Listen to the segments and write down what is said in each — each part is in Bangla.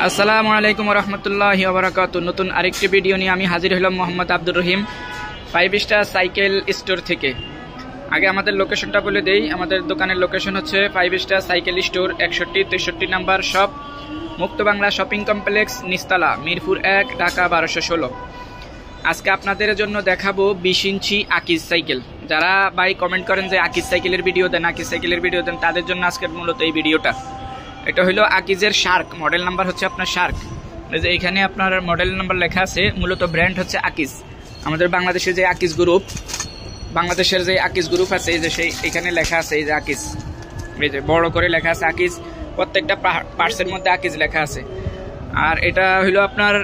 আসসালামু আলাইকুম রহমতুল্লাহি ওয়া বারাকাতুহু। নতুন আরেকটি ভিডিও নিয়ে আমি হাজির হলাম Mohammad Abdur Rahim 5 star cycle store থেকে। আগে আমাদের লোকেশনটা বলে দেই। আমাদের দোকানের লোকেশন হচ্ছে 5 star cycle store 61-63 number shop, মুক্ত বাংলা শপিং কমপ্লেক্স, নিস্তালা, মিরপুর 1, ঢাকা 1216। আজকে আপনাদের জন্য দেখাবো 20 ইঞ্চি আকিজ সাইকেল। যারা ভাই কমেন্ট করেন যে আকিজ সাইকেলের ভিডিও দেন, আকিজ সাইকেলের ভিডিও দেন, তাদের জন্য আজকের মূলত এই ভিডিওটা। এটা হলো আকিজের শার্ক, মডেল নাম্বার হচ্ছে আপনার শার্ক। যে এখানে আপনার মডেল নাম্বার লেখা আছে, মূলত ব্র্যান্ড হচ্ছে আকিজ। আমাদের বাংলাদেশের যে আকিজ গ্রুপ, বাংলাদেশের যে আকিজ গ্রুপ আছে, এই যে সেই এখানে লেখা আছে এই যে আকিজ, এই যে বড় করে লেখা আছে আকিজ, প্রত্যেকটা পার্টসের মধ্যে আকিজ লেখা আছে। আর এটা হলো আপনার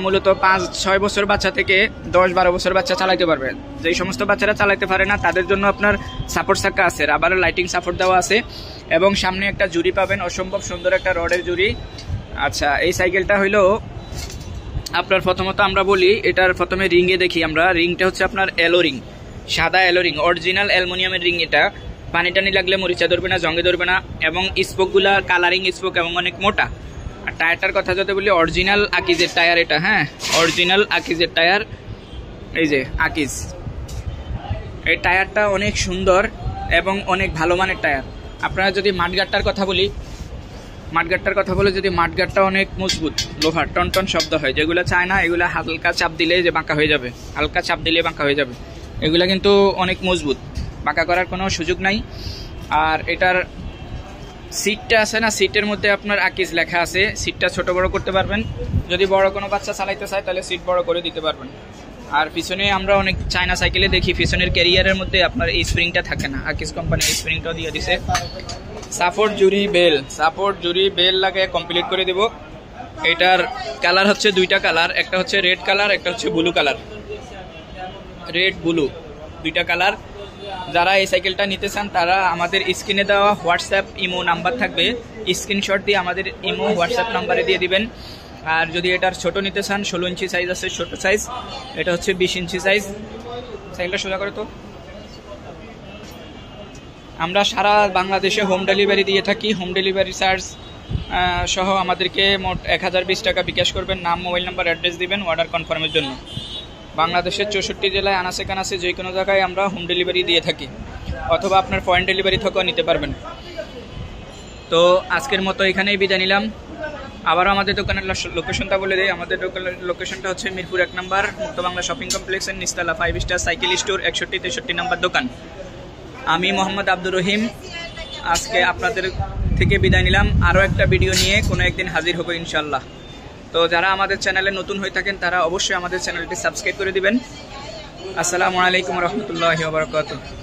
মূলত 5-6 বছর বাচ্চা থেকে 10-12 বছর বাচ্চা চালাইতে পারবে। যেই সমস্ত বাচ্চারা চালাইতে পারে না তাদের জন্য আপনার সাপোর্ট চাকা আছে, রাবারের লাইটিং সাপোর্ট দেওয়া আছে, এবং সামনে একটা জুড়ি পাবেন, অসম্ভব সুন্দর একটা রডের জুড়ি। আচ্ছা, এই সাইকেলটা হইলো আপনার প্রথমত আমরা বলি, এটার প্রথমে রিংয়ে দেখি আমরা। রিংটা হচ্ছে আপনার এলো রিং, সাদা এলো রিং, অরিজিনাল অ্যালুমিনিয়ামের রিং। এটা পানি টানি লাগলে মরিচা ধরবে না, জঙ্গে ধরবে না, এবং স্পোকগুলা কালারিং স্পোক এবং অনেক মোটা। আর টায়ারটার কথা যদি বলি, অরিজিনাল আকিজের টায়ার এটা। হ্যাঁ, অরিজিনাল আকিজের টায়ার, এই যে আকিজ। এই টায়ারটা অনেক সুন্দর এবং অনেক ভালো মানের টায়ার। আপনারা যদি মাঠগাটটার কথা বলি, যদি মাঠগাটটা অনেক মজবুত, লোহার টন শব্দ হয়, যেগুলো চায় না, এগুলা হালকা চাপ দিলে যে বাঁকা হয়ে যাবে, হালকা চাপ দিলে বাঁকা হয়ে যাবে। এগুলা কিন্তু অনেক মজবুত, বাঁকা করার কোনো সুযোগ নাই। আর এটার সিটটা আছে না, সিটের মধ্যে আপনার আকিজ লেখা আছে। সিটটা ছোট বড় করতে পারবেন, যদি বড় কোনো বাচ্চা চালাইতে চায় তাহলে সিট বড় করে দিতে পারবেন। আর পিছনে আমরা অনেক চায়না সাইকেলে দেখি পিছনের ক্যারিয়ারের মধ্যে আপনার এই স্প্রিংটা থাকে না, আকিজ কোম্পানি এই স্প্রিংটাও দিয়ে দিছে। সাপোর্ট জুরি বেল লাগে কমপ্লিট করে দেব। এটার কালার হচ্ছে দুইটা কালার, একটা হচ্ছে রেড কালার, একটা হচ্ছে ব্লু কালার। রেড ব্লু দুইটা কালার। যারা এই সাইকেলটা নিতে চান তারা আমাদের স্ক্রিনে দেওয়া হোয়াটসঅ্যাপ ইমো নাম্বার থাকবে, স্ক্রিনশট দিয়ে আমাদের ইমো হোয়াটসঅ্যাপ নাম্বারে দিয়ে দিবেন। আর যদি এটার ছোট নিতে চান, 16 ইঞ্চি সাইজ আছে ছোট সাইজ, এটা হচ্ছে 20 ইঞ্চি সাইজ। সাইকেলটা সোজা করে তো। আমরা সারা বাংলাদেশে হোম ডেলিভারি দিয়ে থাকি। হোম ডেলিভারি চার্জ সহ আমাদেরকে মোট 1020 টাকা বিকাশ করবেন। নাম, মোবাইল নাম্বার, অ্যাড্রেস দিবেন অর্ডার কনফার্মের জন্য। বাংলাদেশের 64 জেলায় আনাচে কানাচে যে কোনো জায়গায় আমরা হোম ডেলিভারি দিয়ে থাকি, অথবা আপনার পয়েন্ট ডেলিভারি থেকেও নিতে পারবেন। তো আজকের মতো এখানেই বিদায় নিলাম। আবারও আমাদের দোকানের লোকেশনটা বলে দেয়। আমাদের দোকানের লোকেশনটা হচ্ছে মিরপুর 1 নাম্বার, মুক্ত বাংলা শপিং কমপ্লেক্সের নিস্তালা, 5 স্টার সাইকেল স্টোর, 61-63 নাম্বার দোকান। আমি মোহাম্মদ আব্দুর রহিম আজকে আপনাদের থেকে বিদায় নিলাম। আরও একটা ভিডিও নিয়ে কোনো একদিন হাজির হবো ইনশাল্লাহ। তো যারা আমাদের চ্যানেলে নতুন হয়ে থাকেন তারা অবশ্যই আমাদের চ্যানেলটি সাবস্ক্রাইব করে দিবেন। আসসালামু আলাইকুম রহমতুল্লাহি ওয়া বারাকাতুহু।